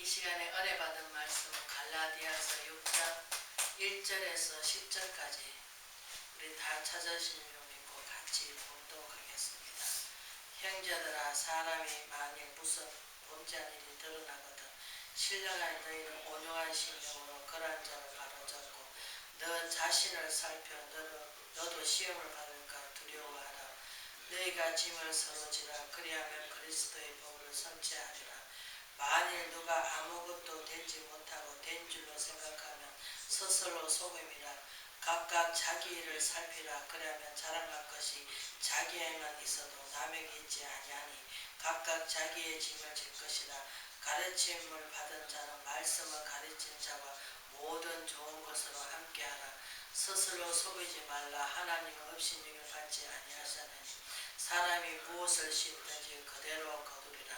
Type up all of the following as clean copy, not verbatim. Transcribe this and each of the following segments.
시간에 은혜 받은 말씀은 갈라디아서 6장 1절에서 10절까지 우리 다 찾으신 줄 믿고 같이 보도록 하겠습니다. 형제들아, 사람이 만일 무슨 범죄한 일이 드러나거든 신령한 너희는 온유한 심령으로 그러한 자를 바로잡고 너 자신을 살펴 너도 시험을 받을까 두려워하라. 너희가 짐을 서로 지라. 그리하면 그리스도의 복을 성취하리라. 만일 누가 아무것도 되지 못하고 된 줄로 생각하면 스스로 속임이라. 각각 자기 일을 살피라. 그러면 자랑할 것이 자기에만 있어도 남에게 있지 아니하니 각각 자기의 짐을 질 것이라. 가르침을 받은 자는 말씀을 가르친 자와 모든 좋은 것으로 함께하라. 스스로 속이지 말라. 하나님은 업신여김을 받지 아니하시나니 사람이 무엇을 심든지 그대로 거두리라.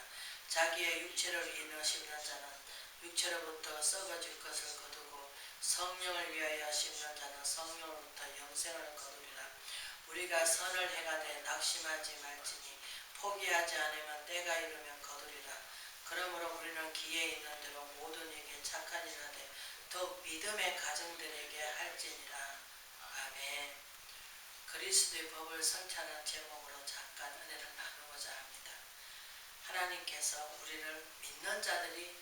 자기의 육체를 인하여 심는 자는 육체로부터 썩어질 것을 거두고 성령을 위하여 심는 자는 성령으로부터 영생을 거두리라. 우리가 선을 행하되 낙심하지 말지니 포기하지 않으면 때가 이르면 거두리라. 그러므로 우리는 기에 있는 대로 모든 이에게 착한 일을 하되 더욱 믿음의 가정들에게 할지니라. 아멘. 그리스도의 법을 성취하는 제목으로 잠깐 은혜를 나누고자 합니다. 하나님께서 우리를 믿는 자들이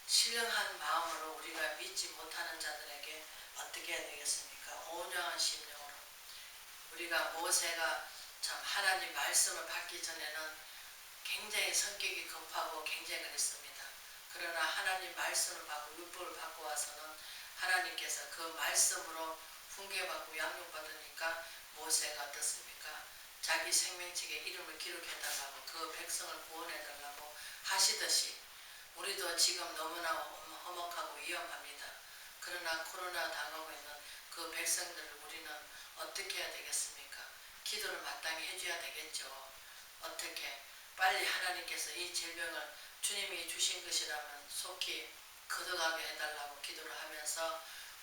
신령한 마음으로 우리가 믿지 못하는 자들에게 어떻게 해야 되겠습니까? 온유한 심령으로. 우리가 모세가 참 하나님 말씀을 받기 전에는 굉장히 성격이 급하고 굉장히 그랬습니다. 그러나 하나님 말씀을 받고 율법을 받고 와서는 하나님께서 그 말씀으로 훈계받고 양육받으니까 모세가 어떻습니까? 자기 생명책에 이름을 기록해달라고 그 백성을 구원해달라고 하시듯이 우리도 지금 너무나 험악하고 위험합니다. 그러나 코로나 당하고 있는 그 백성들을 우리는 어떻게 해야 되겠습니까? 기도를 마땅히 해줘야 되겠죠. 어떻게? 빨리 하나님께서 이 질병을 주님이 주신 것이라면 속히 거둬가게 해달라고 기도를 하면서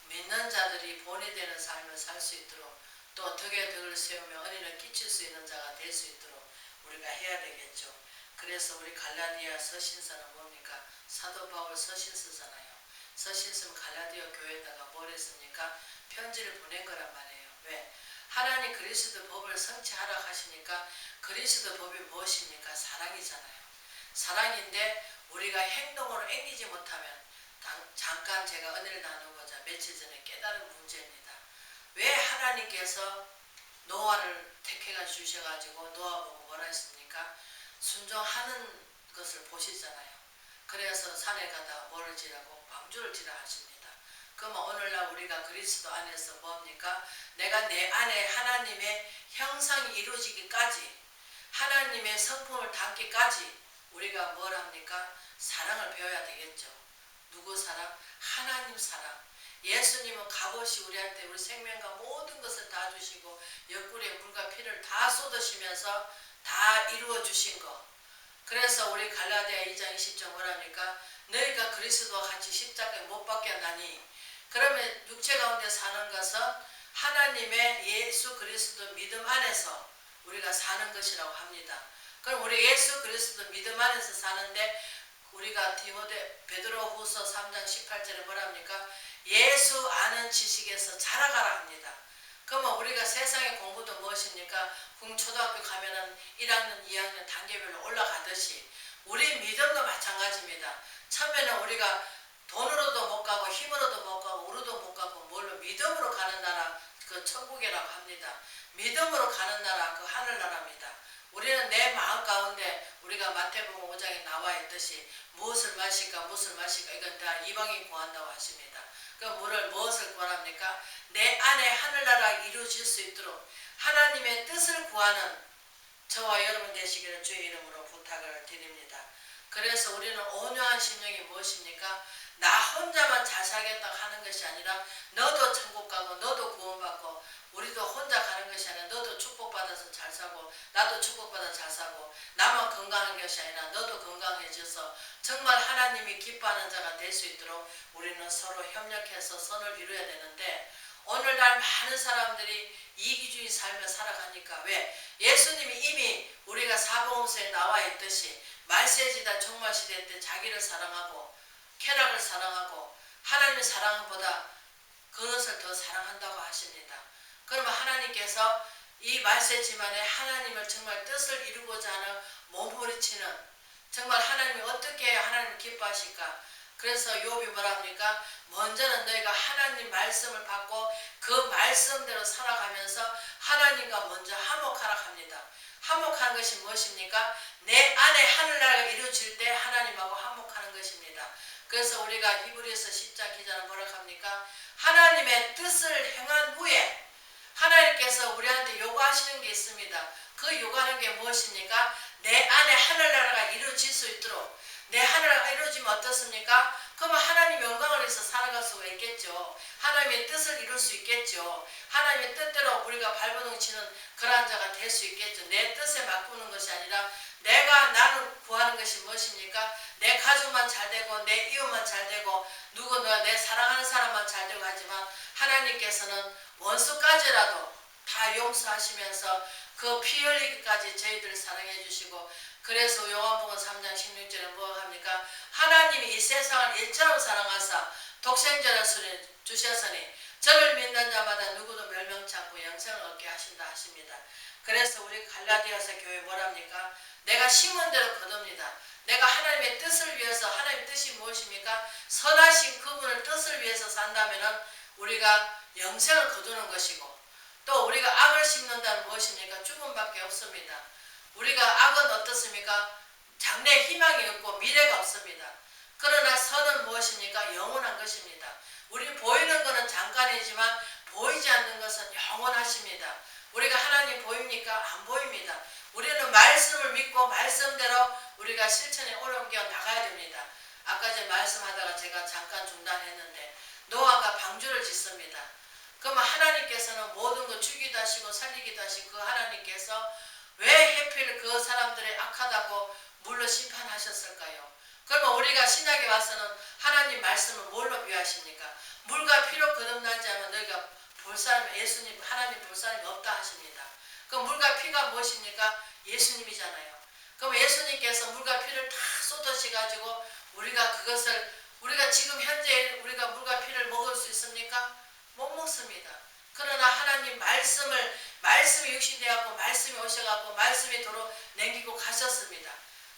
믿는 자들이 본이 되는 삶을 살 수 있도록 또 덕에 덕을 세우며 은혜를 끼칠 수 있는 자가 될 수 있도록 우리가 해야 되겠죠. 그래서 우리 갈라디아 서신서는 뭡니까? 사도 바울 서신 쓰잖아요. 서신 쓰면 갈라디아 교회에다가 뭘 했습니까? 편지를 보낸 거란 말이에요. 왜? 하나님 그리스도 법을 성취하라 하시니까 그리스도 법이 무엇입니까? 사랑이잖아요. 사랑인데 우리가 행동으로 앵기지 못하면 잠깐 제가 은혜를 나누고자 며칠 전에 깨달은 문제입니다. 왜 하나님께서 노아를 택해가 주셔가지고 노아 보고 뭐라 했습니까? 순종하는 것을 보시잖아요. 그래서 산에 가다 뭐를 지라고? 방주를 지라 하십니다. 그러면 오늘날 우리가 그리스도 안에서 뭡니까? 내가 내 안에 하나님의 형상이 이루어지기까지 하나님의 성품을 담기까지 우리가 뭘 합니까? 사랑을 배워야 되겠죠. 누구 사랑? 하나님 사랑. 예수님은 값없이 우리한테 우리 생명과 모든 것을 다 주시고 옆구리에 물과 피를 다 쏟으시면서 다 이루어 주신 것. 그래서 우리 갈라디아 2장 20절 뭐랍니까? 너희가 그리스도와 같이 십자가에 못 박혔나니 그러면 육체 가운데 사는 것은 하나님의 예수 그리스도 믿음 안에서 우리가 사는 것이라고 합니다. 그럼 우리 예수 그리스도 믿음 안에서 사는데 우리가 베드로 후서 3장 18절에 뭐랍니까? 예수 아는 지식에서 자라가라 합니다. 그러면 우리가 세상의 공부도 무엇입니까? 초등학교 가면은 1학년, 2학년 단계별로 올라가듯이 우리 믿음도 마찬가지입니다. 처음에는 우리가 돈으로도 못 가고 힘으로도 못 가고 우로도 못 가고 뭘로 믿음으로 가는 나라 그 천국이라고 합니다. 믿음으로 가는 나라 그 하늘나라입니다. 우리는 내 마음 가운데 우리가 마태복음 5장에 나와 있듯이 무엇을 마실까 이건 다 이방인 구한다고 하십니다. 그 무엇을 구합니까? 내 안에 하늘나라 이루어질 수 있도록 하나님의 뜻을 구하는 저와 여러분 되시기를 주의 이름으로 부탁을 드립니다. 그래서 우리는 온유한 심령이 무엇입니까? 나 혼자만 잘 살겠다고 하는 것이 아니라 너도 천국 가고 너도 구원받고 우리도 혼자 가는 것이 아니라 너도 축복받아서 잘 사고 나도 축복받아 잘 사고 나만 건강한 것이 아니라 너도 건강해져서 정말 하나님이 기뻐하는 자가 될 수 있도록 우리는 서로 협력해서 선을 이루어야 되는데 오늘날 많은 사람들이 이기주의 삶을 살아가니까 왜? 예수님이 이미 우리가 사복음서에 나와 있듯이 말세지단 종말시대 때 자기를 사랑하고 쾌락을 사랑하고 하나님의 사랑보다 그것을 더 사랑한다고 하십니다. 그러면 하나님께서 이 말세지만에 하나님을 정말 뜻을 이루고자 하는 몸부림치는 정말 하나님이 어떻게 하나님을 기뻐하실까? 그래서 욥이 뭐라 합니까? 먼저는 너희가 하나님 말씀을 받고 그 말씀대로 살아가면서 하나님과 먼저 화목하라 합니다. 화목하는 것이 무엇입니까? 내 안에 하늘나라가 이루어질 때 하나님하고 화목하는 것입니다. 그래서 우리가 히브리서 10장 기자는 뭐라 합니까? 하나님의 뜻을 행한 후에 하나님께서 우리한테 요구하시는 게 있습니다. 그 요구하는 게 무엇입니까? 내 안에 하늘나라가 이루어질 수 있도록. 내 하늘나라가 이루어지면 어떻습니까? 그러면 하나님 영광을 위해서 살아갈 수가 있겠죠. 하나님의 뜻을 이룰 수 있겠죠. 하나님의 뜻대로 우리가 발버둥 치는 그러한 자가 될 수 있겠죠. 내 뜻에 맞꾸는 것이 아니라 나는 구하는 것이 무엇입니까? 내 가족만 잘 되고 내 이웃만 잘 되고 내 사랑하는 사람만 잘 되고 하지만 하나님께서는 원수까지라도 다 용서하시면서 그 피 흘리기까지 저희들을 사랑해 주시고 그래서 요한복음 3장 16절에 뭐 합니까? 하나님이 이 세상을 일처럼 사랑하사 독생자를 주셨으니 저를 믿는 자마다 누구도 멸망치 않고 영생을 얻게 하신다 하십니다. 그래서 우리 갈라디아서 교회 뭐랍니까? 내가 심은 대로 거둡니다. 내가 하나님의 뜻을 위해서 하나님의 뜻이 무엇입니까? 선하신 그분의 뜻을 위해서 산다면 우리가 영생을 거두는 것이고 또 우리가 악을 심는다는 무엇입니까? 죽음밖에 없습니다. 우리가 악은 어떻습니까? 장래 희망이 없고 미래가 없습니다. 그러나 선은 무엇입니까? 영원한 것입니다. 우리 보이는 것은 잠깐이지만 보이지 않는 것은 영원하십니다. 우리가 하나님 보입니까? 안 보입니다. 우리는 말씀을 믿고 말씀대로 우리가 실천에 옮겨 나가야 됩니다. 아까 전에 말씀하다가 제가 잠깐 중단했는데 노아가 방주를 짓습니다. 그러면 하나님께서는 모든 것 죽이기도 하시고 살리기도 하시고 그 하나님께서 왜 하필 그 사람들의 악하다고 물로 심판하셨을까요? 그러면 우리가 신약에 와서는 하나님 말씀을 뭘로 비유하십니까? 물과 피로 거듭나지 않으면 너희가 볼 사람이 예수님 하나님 볼 사람이 없다 하십니다. 그 물과 피가 무엇입니까? 예수님이잖아요. 그럼 예수님께서 물과 피를 다 쏟으셔가지고 우리가 지금 현재 우리가 물과 피를 먹을 수 있습니까? 못 먹습니다. 그러나 하나님 말씀이 육신되었고 말씀이 오셔갖고 말씀이 도로 남기고 가셨습니다.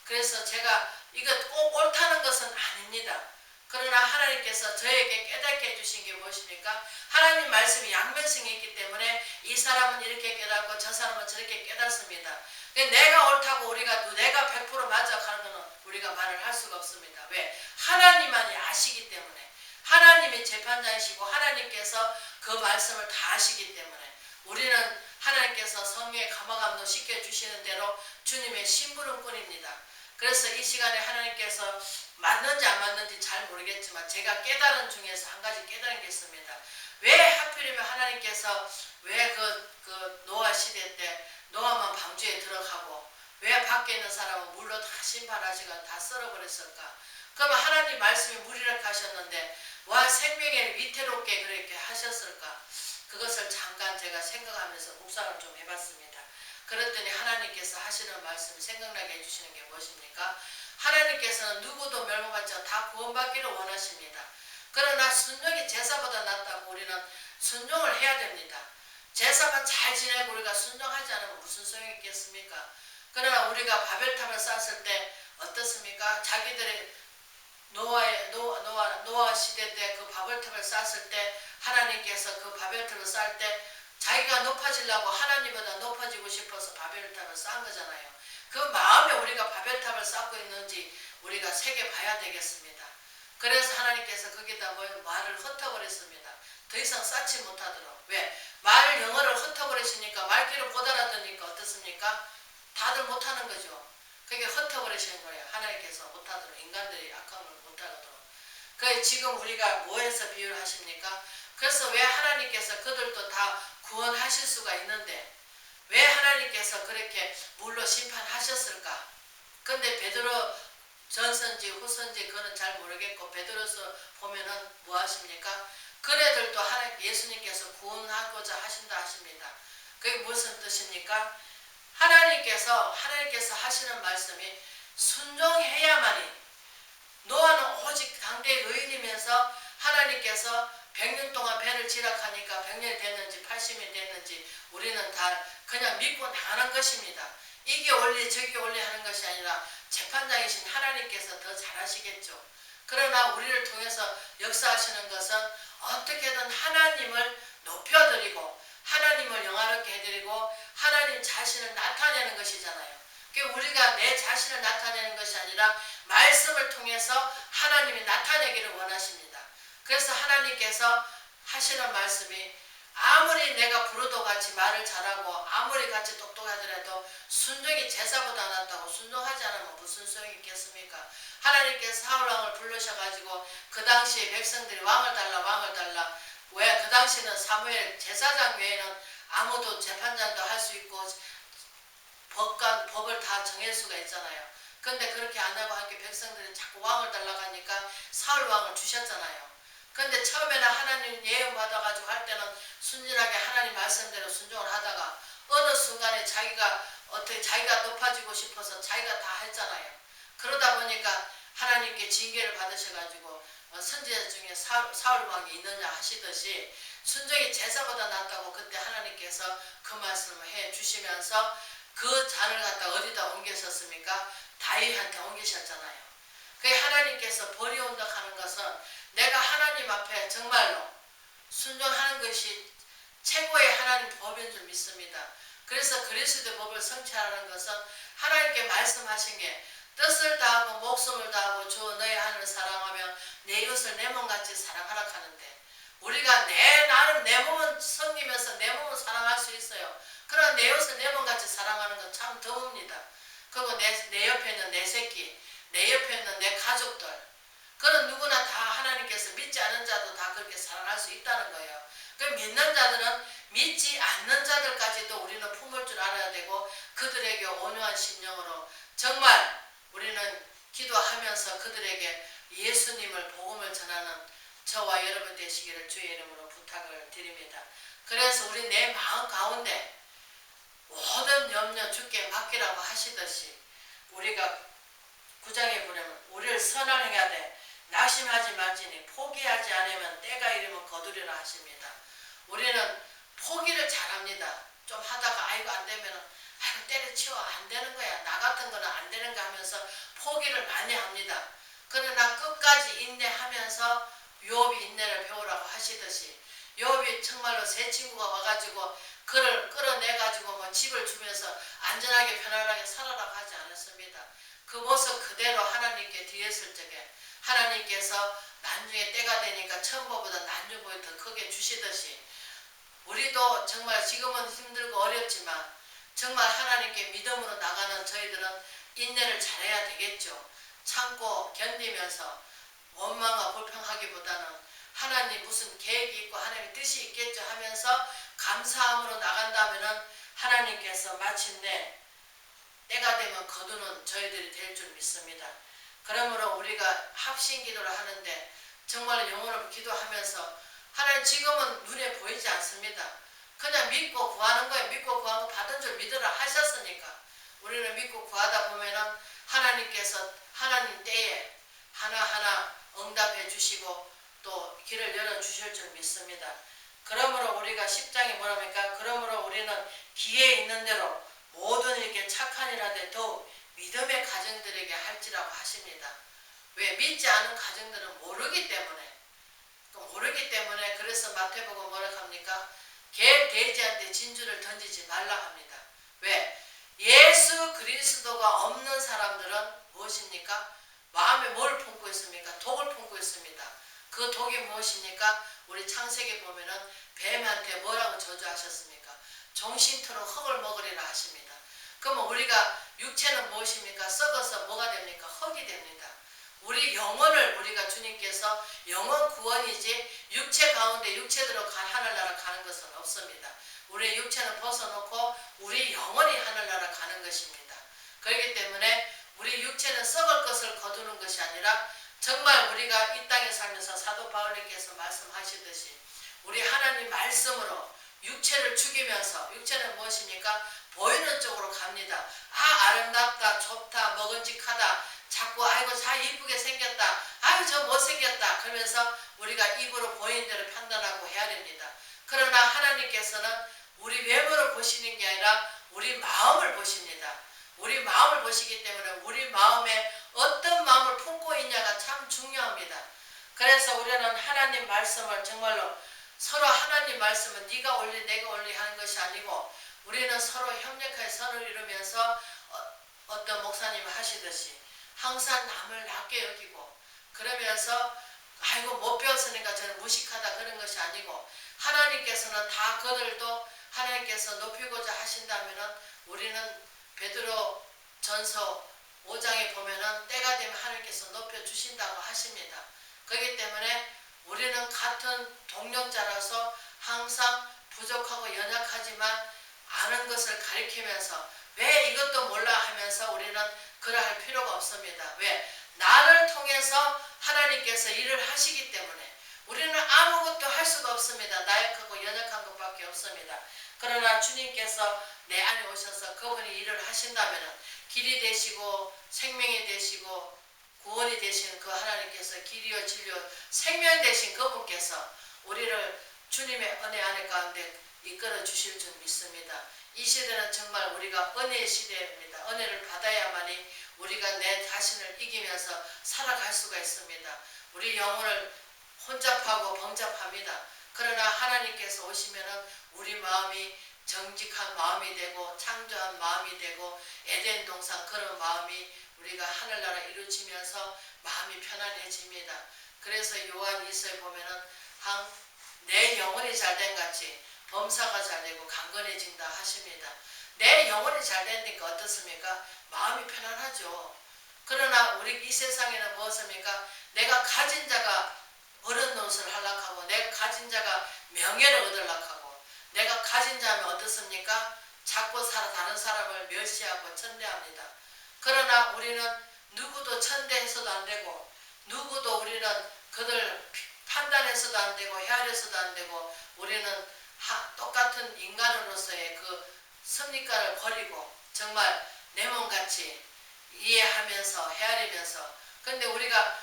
그래서 제가 이거 꼭 옳다는 것은 아닙니다. 그러나 하나님께서 저에게 깨닫게 해주신 게 무엇입니까? 하나님 말씀이 양면성이 있기 때문에 이 사람은 이렇게 깨닫고 저 사람은 저렇게 깨닫습니다. 내가 옳다고 내가 100% 맞아 가는 것은 우리가 말을 할 수가 없습니다. 왜? 하나님만이 아시기 때문에 하나님이 재판장이시고 하나님께서 그 말씀을 다 아시기 때문에 우리는 하나님께서 성령의 감화감동 시켜주시는 대로 주님의 심부름꾼입니다. 그래서 이 시간에 하나님께서 맞는지 안 맞는지 잘 모르겠지만 제가 깨달은 중에서 한 가지 깨달은 게 있습니다. 왜 하필이면 하나님께서 왜 그 노아 시대 때 노아만 방주에 들어가고 왜 밖에 있는 사람은 물로 다 심판하시고 다 썰어버렸을까? 그러면 하나님 말씀이 무리를 가셨는데 와 생명을 위태롭게 그렇게 하셨을까? 그것을 잠깐 제가 생각하면서 묵상을 좀 해봤습니다. 그랬더니 하나님께서 하시는 말씀이 생각나게 해주시는 게 무엇입니까? 하나님께서는 누구도 멸망하지 않고 다 구원받기를 원하십니다. 그러나 순종이 제사보다 낫다고 우리는 순종을 해야 됩니다. 제사만 잘 지내고 우리가 순종하지 않으면 무슨 소용이 있겠습니까? 그러나 우리가 바벨탑을 쌓았을 때 어떻습니까? 자기들의 노아 시대 때 그 바벨탑을 쌓았을 때 하나님께서 그 바벨탑을 쌓을 때 자기가 높아지려고 하나님보다 높아지고 싶어서 바벨탑을 쌓은 거잖아요. 그 마음에 우리가 바벨탑을 쌓고 있는지 우리가 새겨봐야 되겠습니다. 그래서 하나님께서 거기다 말을 흩어버렸습니다. 더 이상 쌓지 못하도록. 왜? 말 영어를 흩어버리시니까 말귀를 못 알아듣으니까 어떻습니까? 다들 못하는 거죠. 그게 흩어버리시는 거예요. 하나님께서 못하도록 인간들이 악한 걸 못하도록. 그 지금 우리가 뭐해서 비유를 하십니까? 그래서 왜 하나님께서 그들도 다 구원하실 수가 있는데 왜 하나님께서 그렇게 물로 심판하셨을까? 근데 베드로 전선지 후선지 그거는 잘 모르겠고 베드로서 보면은 뭐 하십니까? 그네들도 예수님께서 구원하고자 하신다 하십니다. 그게 무슨 뜻입니까? 하나님께서 하시는 말씀이 순종해야만이 노아는 오직 당대에 통해서 하나님께서 100년 동안 배를 지락하니까 100년이 됐는지 80년이 됐는지 우리는 다 그냥 믿고 나가는 것입니다. 이게 원리 저게 원리 하는 것이 아니라 재판장이신 하나님께서 더 잘하시겠죠. 그러나 우리를 통해서 역사하시는 것은 어떻게든 하나님을 높여드리고 하나님을 영화롭게 해드리고 하나님 자신을 나타내는 것이잖아요. 우리가 내 자신을 나타내는 것이 아니라 말씀을 통해서 하나님이 나타내기를 원하십니다. 그래서 하나님께서 하시는 말씀이 아무리 내가 부르도 같이 말을 잘하고 아무리 같이 똑똑하더라도 순종이 제사보다 낫다고 순종하지 않으면 무슨 소용이 있겠습니까? 하나님께서 사울왕을 부르셔가지고 그 당시에 백성들이 왕을 달라 왜 그 당시는 사무엘 제사장 외에는 아무도 재판장도 할 수 있고 법을 다 정할 수가 있잖아요. 근데 그렇게 안 하고 함께 백성들이 자꾸 왕을 달라고 하니까 사울왕을 주셨잖아요. 근데 처음에는 하나님 예언 받아가지고 할 때는 순진하게 하나님 말씀대로 순종을 하다가 어느 순간에 자기가 높아지고 싶어서 자기가 다 했잖아요. 그러다 보니까 하나님께 징계를 받으셔가지고 선지자 중에 사울왕이 있느냐 하시듯이 순종이 제사보다 낫다고 그때 하나님께서 그 말씀을 해 주시면서 그 잔을 갖다 어디다 옮기셨습니까? 다윗한테 옮기셨잖아요. 그게 하나님께서 버리온다 하는 것은 내가 하나님 앞에 정말로 순종하는 것이 최고의 하나님 법인 줄 믿습니다. 그래서 그리스도의 법을 성취하는 것은 하나님께 말씀하신 게 뜻을 다하고 목숨을 다하고 주 너의 하나님을 사랑하며 내 이웃을 내 몸같이 사랑하라 하는데 우리가 나는 내 몸은 섬기면서 내 몸을 사랑할 수 있어요. 그러나 내 이웃을 내 몸같이 사랑하는 건 참 드뭅니다. 그리고 내 옆에 있는 내 새끼, 내 옆에 있는 내 가족들, 그런 누구나 다 하나님께서 믿지 않은 자도 다 그렇게 사랑할 수 있다는 거예요. 그 믿는 자들은 믿지 않는 자들까지도 우리는 품을 줄 알아야 되고 그들에게 온유한 심령으로 정말 우리는 기도하면서 그들에게 예수님을 복음을 전하는 저와 여러분 되시기를 주의 이름으로 부탁을 드립니다. 그래서 우리 내 마음 가운데 모든 염려 주께 맡기라고 하시듯이 우리가 9장에 보면 우리를 선언해야 돼. 낙심하지 말지니 포기하지 않으면 때가 이르면 거두리라 하십니다. 우리는 포기를 잘합니다. 좀 하다가 아이고 안 되면은 아이고 때려치워 안 되는 거야. 나 같은 거는 안 되는 거 하면서 포기를 많이 합니다. 그러나 끝까지 인내하면서 욥이 인내를 배우라고 하시듯이 욥이 정말로 새 친구가 와가지고 그를 끌어내가지고 뭐 집을 주면서 안전하게 편안하게 살아라고 하지 않았습니다. 그 모습 그대로 하나님께 드렸을 적에 하나님께서 나중에 때가 되니까 천보보다 난주보에 더 크게 주시듯이 우리도 정말 지금은 힘들고 어렵지만 정말 하나님께 믿음으로 나가는 저희들은 인내를 잘해야 되겠죠. 참고 견디면서 원망과 불평하기보다는 하나님 무슨 계획이 있고 하나님의 뜻이 있겠죠 하면서 감사함으로 나간다면은 하나님께서 마침내 때가 되면 거두는 저희들이 될 줄 믿습니다. 그러므로 우리가 합심 기도를 하는데 정말 영혼을 기도하면서 하나님 지금은 눈에 보이지 않습니다. 그냥 믿고 구하는 거예요. 믿고 구한 거 받은 줄 믿으라 하셨으니까 우리는 믿고 구하다 보면은 하나님께서 하나님 때에 하나하나 응답해 주시고 또 길을 열어주실 줄 믿습니다. 그러므로 우리가 10장에 뭐랍니까? 그러므로 우리는 기회 있는 대로 모든 일에 착한 일하되 더욱 믿음의 가정들에게 할지라고 하십니다. 왜? 믿지 않은 가정들은 모르기 때문에 그래서 마태복음 뭐라 합니까? 개 돼지한테 진주를 던지지 말라 합니다. 왜? 예수 그리스도가 없는 사람들은 무엇입니까? 마음에 뭘 품고 있습니까? 독을 품고 있습니다. 그 독이 무엇입니까? 우리 창세기 보면은 뱀한테 뭐라고 저주하셨습니까? 종신토록 흙을 먹으리라 하십니다. 그러면 우리가 육체는 무엇입니까? 썩어서 뭐가 됩니까? 흙이 됩니다. 우리 영혼을 우리가 주님께서 영혼 구원이지 육체 가운데 육체대로 하늘나라 가는 것은 없습니다. 우리의 육체는 벗어놓고 우리 영혼이 하늘나라 가는 것입니다. 그렇기 때문에 우리 육체는 썩을 것을 거두는 것이 아니라 정말 우리가 이 땅에 살면서 사도 바울님께서 말씀하시듯이 우리 하나님 말씀으로 육체를 죽이면서 육체는 무엇입니까? 보이는 쪽으로 갑니다. 아름답다, 좋다, 먹은직하다, 자꾸 아이고 자 이쁘게 생겼다, 아이고 저 못생겼다 그러면서 우리가 입으로 보이는 대로 판단하고 해야 됩니다. 그러나 하나님께서는 우리 외모를 보시는 게 아니라 우리 마음을 보십니다. 우리 마음을 보시기 때문에 우리 마음에 어떤 마음을 품고 있냐가 참 중요합니다. 그래서 우리는 하나님 말씀을 정말로 서로 하나님 말씀은 네가 올리 내가 올리 하는 것이 아니고 우리는 서로 협력하여 선을 이루면서 어떤 목사님이 하시듯이 항상 남을 낮게 여기고 그러면서 아이고 못 배웠으니까 저는 무식하다 그런 것이 아니고 하나님께서는 다 그들도 하나님께서 높이고자 하신다면은 우리는 베드로 전서 5장에 보면은 때가 되면 하나님께서 높여주신다고 하십니다. 그렇기 때문에 우리는 같은 동력자라서 항상 부족하고 연약하지만 아는 것을 가리키면서 왜 이것도 몰라 하면서 우리는 그러할 필요가 없습니다. 왜? 나를 통해서 하나님께서 일을 하시기 때문에 우리는 아무것도 할 수가 없습니다. 나약하고 연약한 것밖에 없습니다. 그러나 주님께서 내 안에 오셔서 그분이 일을 하신다면 길이 되시고 생명이 되시고 구원이 되신 그 하나님께서 길이요 진리요 생명 되신 그분께서 우리를 주님의 은혜 안에 가운데 이끌어 주실 줄 믿습니다. 이 시대는 정말 우리가 은혜의 시대입니다. 은혜를 받아야만이 우리가 내 자신을 이기면서 살아갈 수가 있습니다. 우리 영혼을 혼잡하고 번잡합니다. 그러나 하나님께서 오시면은 우리 마음이 정직한 마음이 되고 창조한 마음이 되고 에덴 동산 그런 마음이 우리가 하늘나라 이루어지면서 마음이 편안해집니다. 그래서 요한 2서에 보면은 내 영혼이 잘된 같이 범사가 잘되고 강건해진다 하십니다. 내 영혼이 잘되니까 어떻습니까? 마음이 편안하죠. 그러나 우리 이 세상에는 무엇입니까? 내가 가진 자가 어른 노릇을 하려고 내가 가진 자가 명예를 얻으려고 하고 내가 가진 자면 어떻습니까? 자꾸 다른 사람을 멸시하고 천대합니다. 그러나 우리는 누구도 천대해서도 안 되고 누구도 우리는 그들 판단해서도 안 되고 헤아려서도 안 되고 우리는 똑같은 인간으로서의 그 섭리가를 버리고 정말 내 몸같이 이해하면서 헤아리면서 근데 우리가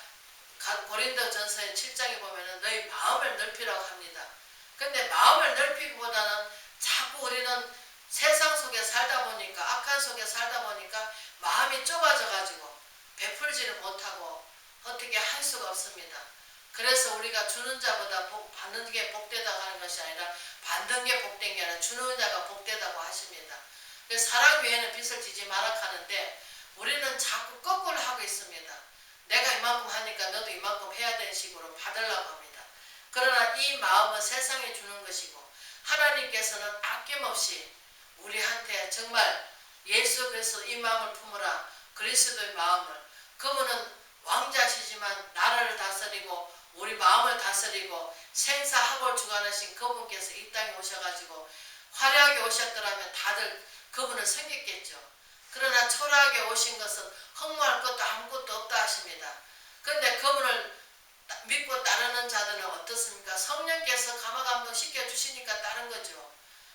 고린도전서의 7장에 보면은 너희 마음을 넓히라고 합니다. 근데 마음을 넓히기보다는 자꾸 우리는 세상 속에 살다 보니까 악한 속에 살다 보니까 마음이 좁아져 가지고 베풀지를 못하고 어떻게 할 수가 없습니다. 그래서 우리가 주는 자보다 받는 게 복되다고 하는 것이 아니라 받는 게 복된 게 아니라 주는 자가 복되다고 하십니다. 그래서 사랑 외에는 빚을 지지 마라 하는데 우리는 자꾸 거꾸로 하고 있습니다. 내가 이만큼 하니까 너도 이만큼 해야 되는 식으로 받으려고 합니다. 그러나 이 마음은 세상에 주는 것이고 하나님께서는 아낌없이 우리한테 정말 예수 그리스도 이 마음을 품으라 그리스도의 마음을 그분은 왕자시지만 나라를 다스리고 우리 마음을 다스리고 생사학을 주관하신 그분께서 이 땅에 오셔가지고 화려하게 오셨더라면 다들 그분을 섬겼겠죠. 그러나 초라하게 오신 것은 허무할 것도 아무것도 없다 하십니다. 그런데 그분을 믿고 따르는 자들은 어떻습니까? 성령께서 감화감동 시켜주시니까 따른 거죠.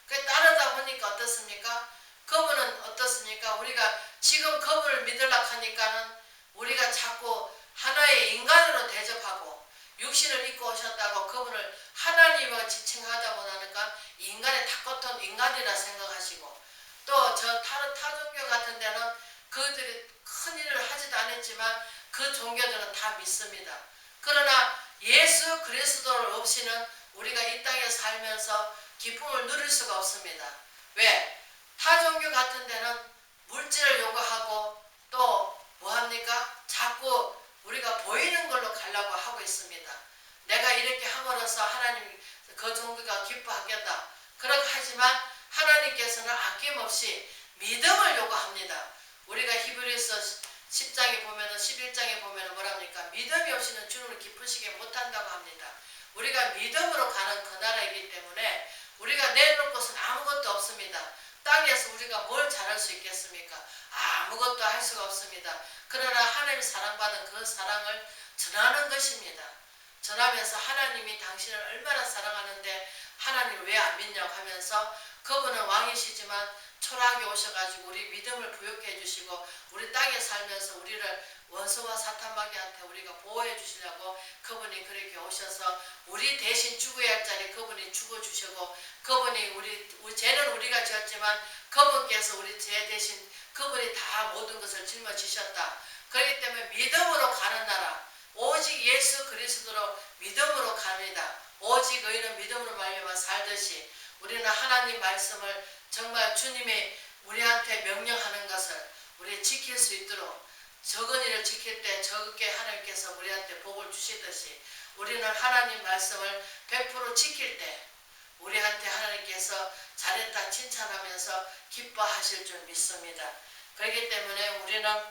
그 따르다 보니까 어떻습니까? 그분은 어떻습니까? 우리가 지금 그분을 믿으려고 하니까는 우리가 자꾸 하나의 인간으로 대접하고 육신을 입고 오셨다고 그분을 하나님과 지칭하다 보니까 인간의 탁고통 인간이라 생각하시고 또 저 타종교 같은 데는 그들이 큰 일을 하지도 않았지만 그 종교들은 다 믿습니다. 그러나 예수 그리스도를 없이는 우리가 이 땅에 살면서 기쁨을 누릴 수가 없습니다. 왜? 타종교 같은 데는 물질을 요구하고 또 뭐합니까? 자꾸 우리가 보이는 걸로 가려고 하고 있습니다. 내가 이렇게 함으로써 하나님 그 종교가 기뻐하겠다. 그렇게 하지만 하나님께서는 아낌없이 믿음을 요구합니다. 우리가 히브리서 10장에 보면은 11장에 보면은 뭐랍니까? 믿음이 없이는 주님을 기쁘시게 못한다고 합니다. 우리가 믿음으로 가는 그 나라이기 때문에 우리가 내놓을 것은 아무것도 없습니다. 땅에서 우리가 뭘 잘할 수 있겠습니까? 아무것도 할 수가 없습니다. 그러나 하나님 사랑받은 그 사랑을 전하는 것입니다. 전하면서 하나님이 당신을 얼마나 사랑하는데 하나님을 왜 안 믿냐고 하면서 그분은 왕이시지만 초라하게 오셔가지고 우리 믿음을 부욕해 해주시고 우리 땅에 살면서 우리를 원수와 사탄마귀한테 우리가 보호해 주시려고 그분이 그렇게 오셔서 우리 대신 죽어야 할 자리 그분이 죽어주시고 그분이 우리 죄는 우리가 지었지만 그분께서 우리 죄 대신 그분이 다 모든 것을 짊어지셨다. 그렇기 때문에 믿음으로 가는 나라 오직 예수 그리스도로 믿음으로 갑니다. 오직 의인은 믿음으로 말미암아 살듯이 우리는 하나님 말씀을 정말 주님이 우리한테 명령하는 것을 우리 지킬 수 있도록 적은 일을 지킬 때 적게 하나님께서 우리한테 복을 주시듯이 우리는 하나님 말씀을 100% 지킬 때 우리한테 하나님께서 잘했다 칭찬하면서 기뻐하실 줄 믿습니다. 그렇기 때문에 우리는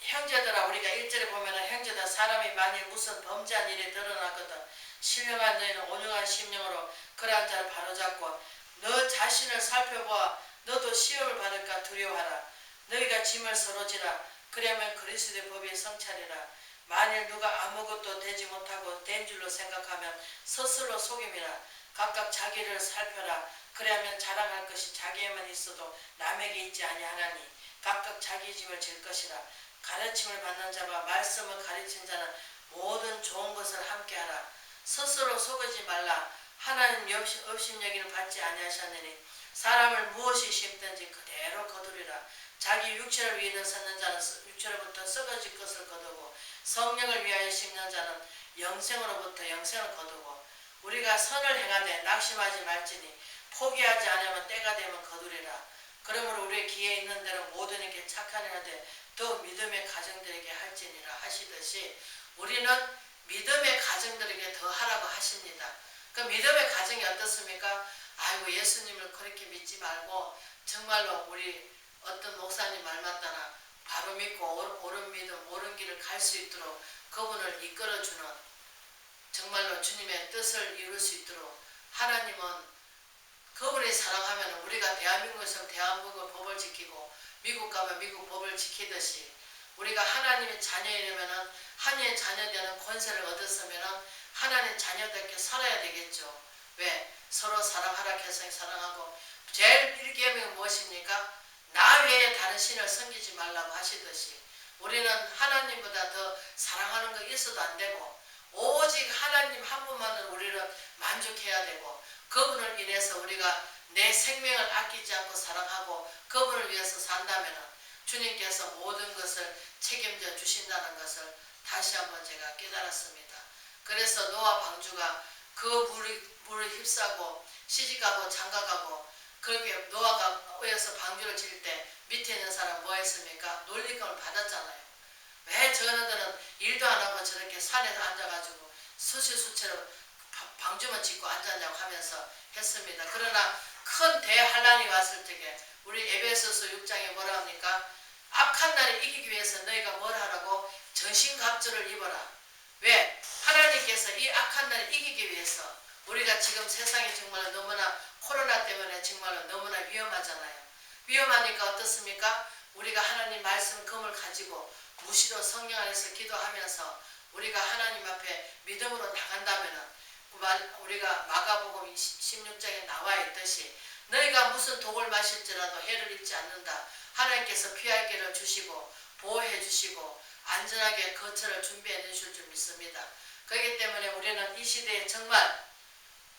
형제들아 우리가 1절에 보면 형제들 사람이 만일 무슨 범죄한 일이 드러나거든 신령한 너희는 온유한 심령으로 그러한 자를 바로잡고 너 자신을 살펴보아 너도 시험을 받을까 두려워하라. 너희가 짐을 서로 지라. 그러면 그리스도의 법이 성찰이라. 만일 누가 아무것도 되지 못하고 된 줄로 생각하면 스스로 속임이라. 각각 자기를 살펴라. 그러면 자랑할 것이 자기에만 있어도 남에게 있지 아니하나니 각각 자기 짐을 질 것이라. 가르침을 받는 자와 말씀을 가르친 자는 모든 좋은 것을 함께하라. 스스로 속이지 말라. 하나님 업신여기를 받지 아니하셨느니 사람을 무엇이 심든지 그대로 거두리라. 자기 육체를 위해 섰는 자는 육체로부터 썩어질 것을 거두고 성령을 위하여 심는 자는 영생으로부터 영생을 거두고 우리가 선을 행하되 낙심하지 말지니 포기하지 않으면 때가 되면 거두리라. 그러므로 우리의 기에 있는 대로 모든 이에게 착한 일하되 또 믿음의 가정들에게 할지니라 하시듯이 우리는 믿음의 가정들에게 더 하라고 하십니다. 그 믿음의 가정이 어떻습니까? 아이고 예수님을 그렇게 믿지 말고 정말로 우리 어떤 목사님 말 맞다나 바로 믿고 옳은 믿음 옳은 길을 갈 수 있도록 그분을 이끌어주는 정말로 주님의 뜻을 이룰 수 있도록 하나님은 그분이 사랑하면 우리가 대한민국에서 대한민국 법을 지키고 미국 가면 미국 법을 지키듯이 우리가 하나님의 자녀이려면 하나님의 자녀되는 권세를 얻었으면 하나님 자녀답게 살아야 되겠죠. 왜? 서로 사랑하라 해서 사랑하고 제일 1계명은 무엇입니까? 나 외에 다른 신을 섬기지 말라고 하시듯이 우리는 하나님보다 더 사랑하는 거 있어도 안 되고 오직 하나님 한 분만으로 우리를 만족해야 되고 그분을 인해서 우리가 내 생명을 아끼지 않고 사랑하고 그분을 위해서 산다면 주님께서 모든 것을 책임져 주신다는 것을 다시 한번 제가 깨달았습니다. 그래서 노아 방주가 그 물을 휩싸고 시집가고 장가가고 그렇게 노아가 오해서 방주를 질 때 밑에 있는 사람 뭐 했습니까? 놀림감을 받았잖아요. 왜 저너들은 일도 안 하고 저렇게 산에서 앉아가지고 수시수채로 방주만 짓고 앉았냐고 하면서 했습니다. 그러나 큰 대환란이 왔을 적에 우리 에베소서 6장에 뭐라 합니까? 악한 날을 이기기 위해서 너희가 뭘 하라고? 전신갑주를 입어라. 왜? 하나님께서 이 악한 날을 이기기 위해서 우리가 지금 세상이 정말 너무나 코로나 때문에 정말 너무나 위험하잖아요. 위험하니까 어떻습니까? 우리가 하나님 말씀 금을 가지고 무시로 성령 안에서 기도하면서 우리가 하나님 앞에 믿음으로 나간다면 우리가 마가복음 16장에 나와 있듯이 너희가 무슨 독을 마실지라도 해를 입지 않는다. 하나님께서 피할 길을 주시고 보호해 주시고 안전하게 거처를 준비해 주실 줄 믿습니다. 그렇기 때문에 우리는 이 시대에 정말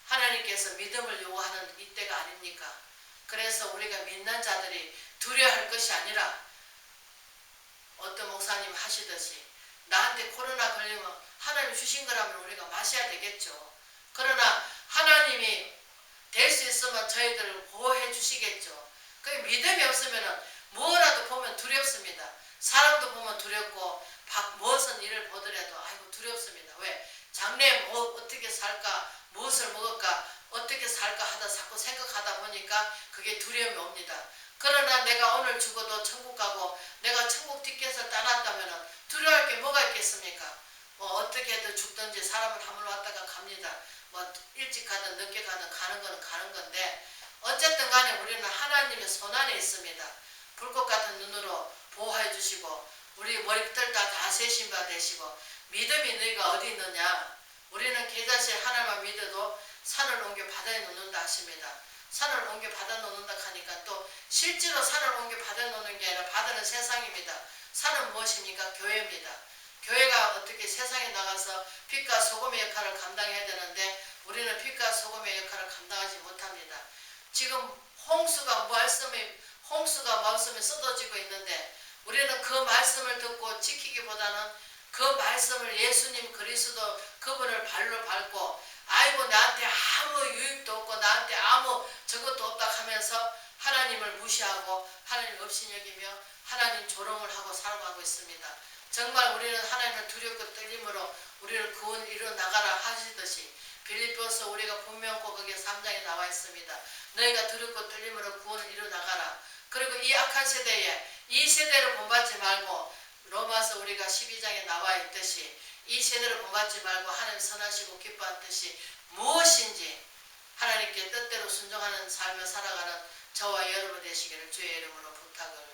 하나님께서 믿음을 요구하는 이때가 아닙니까? 그래서 우리가 믿는 자들이 두려워할 것이 아니라 어떤 목사님 하시듯이 나한테 코로나 걸리면 하나님 주신 거라면 우리가 마셔야 되겠죠. 그러나 하나님이 될 수 있으면 저희들을 보호해 주시겠죠. 그 믿음이 없으면 뭐라도 보면 두렵습니다. 사람도 보면 두렵고 무엇은 일을 보더라도 아이고 두렵습니다. 왜? 장래에 뭐 어떻게 살까? 무엇을 먹을까? 어떻게 살까 하다 자꾸 생각하다 보니까 그게 두려움이 옵니다. 그러나 내가 오늘 죽어도 천국 가고 내가 천국 뒷곁을 떠났다면 두려워할 게 뭐가 있겠습니까? 뭐 어떻게든 죽든지 사람은 하물 왔다가 갑니다. 뭐 일찍 가든 늦게 가든 가는 거는 가는 건데 어쨌든 간에 우리는 하나님의 손 안에 있습니다. 불꽃 같은 눈으로 보호해 주시고 우리 머리끝을 다 세신 바 되시고 믿음이 너희가 어디 있느냐? 우리는 계자실 하나만 믿어도 산을 옮겨 바다에 놓는다 하십니다. 산을 옮겨 받아 놓는다 하니까 또 실제로 산을 옮겨 받아 놓는 게 아니라 받아는 세상입니다. 산은 무엇입니까? 교회입니다. 교회가 어떻게 세상에 나가서 빛과 소금의 역할을 감당해야 되는데 우리는 빛과 소금의 역할을 감당하지 못합니다. 지금 홍수가 말씀에 쏟아지고 있는데 우리는 그 말씀을 듣고 지키기보다는 그 말씀을 예수님 그리스도 그분을 발로 밟고 아이고 나한테 아무 유익도 없고 나한테 아무 저것도 없다 하면서 하나님을 무시하고 하나님 없이 여기며 하나님 조롱을 하고 살아가고 있습니다. 정말 우리는 하나님을 두렵고 떨림으로 우리를 구원 이루어 나가라 하시듯이 빌립보서 우리가 분명코 거기에 3장에 나와 있습니다. 너희가 두렵고 떨림으로 구원을 이루어 나가라. 그리고 이 악한 세대에 이 세대를 본받지 말고 로마서 우리가 12장에 나와 있듯이 이 세대를 본받지 말고 하나님 선하시고 기뻐한 뜻이 무엇인지 하나님께 뜻대로 순종하는 삶을 살아가는 저와 여러분 되시기를 주의 이름으로 부탁을